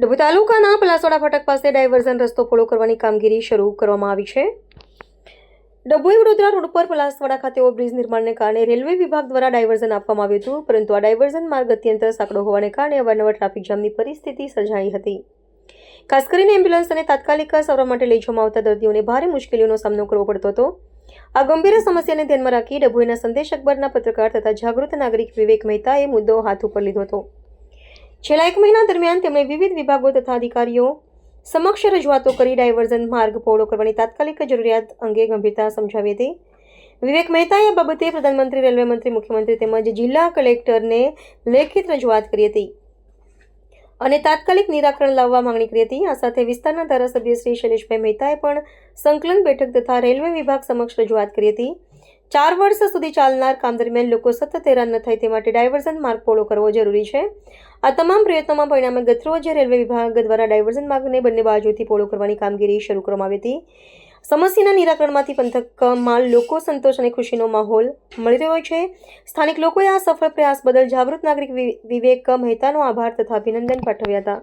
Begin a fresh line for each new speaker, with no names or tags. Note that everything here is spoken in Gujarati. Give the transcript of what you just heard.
ડભોઈ તાલુકાના પલાસવાડા ફાટક પાસે ડાયવર્ઝન રસ્તો ફોલો કરવાની કામગીરી શરૂ કરવામાં આવી છે। ડભોઈ વડોદરા રોડ પર પલાસવાડા ખાતે ઓવરબ્રિજ નિર્માણને કારણે રેલવે વિભાગ દ્વારા ડાયવર્ઝન આપવામાં આવ્યું હતું, પરંતુ આ ડાયવર્ઝન માર્ગ અત્યંત સાંકડો હોવાને કારણે અવારનવાર ટ્રાફિક જામની પરિસ્થિતિ સર્જાઈ હતી। ખાસ કરીને એમ્બ્યુલન્સ અને તાત્કાલિક સારવાર માટે લઈ જવામાં આવતા દર્દીઓને ભારે મુશ્કેલીઓનો સામનો કરવો પડતો હતો। આ ગંભીર સમસ્યાને ધ્યાનમાં રાખી ડભોઈના સંદેશ અખબારના પત્રકાર તથા જાગૃત નાગરિક વિવેક મહેતાએ મુદ્દો હાથ ઉપર લીધો હતો। છેલ્લા 1 મહિના દરમિયાન તેમણે વિવિધ વિભાગો તથા અધિકારીઓ સમક્ષ રજૂઆતો કરી ડાયવર્ઝન માર્ગ પહોળો કરવાની તાત્કાલિક જરૂરિયાત અંગે ગંભીરતા સમજાવી હતી। વિવેક મહેતાએ આ બાબતે પ્રધાનમંત્રી, રેલવે મંત્રી, મુખ્યમંત્રી તેમજ જિલ્લા કલેક્ટરને લેખિત રજૂઆત કરી હતી અને તાત્કાલિક નિરાકરણ લાવવા માંગણી કરી હતી। આ સાથે વિસ્તારના ધારાસભ્ય શ્રી શૈલેષભાઈ મહેતાએ પણ સંકલન બેઠક તથા રેલવે વિભાગ સમક્ષ રજૂઆત કરી હતી। 4 વર્ષ સુધી ચાલનાર કામ દરમિયાન લોકો સતત હેરાન ન થાય તે માટે ડાયવર્ઝન માર્ગ પહોળો કરવો જરૂરી છે। આ તમામ પ્રયત્નોમાં પરિણામે ગતરોજ રેલવે વિભાગ દ્વારા ડાયવર્ઝન માર્ગને બંને બાજુથી પહોળો કરવાની કામગીરી શરૂ કરવામાં આવી હતી। સમસ્યાના નિરાકરણમાંથી પંથકમાં લોકો સંતોષ અને ખુશીનો માહોલ મળી રહ્યો છે। સ્થાનિક લોકોએ આ સફળ પ્રયાસ બદલ જાગૃત નાગરિક વિવેક મહેતાનો આભાર તથા અભિનંદન પાઠવ્યા હતા।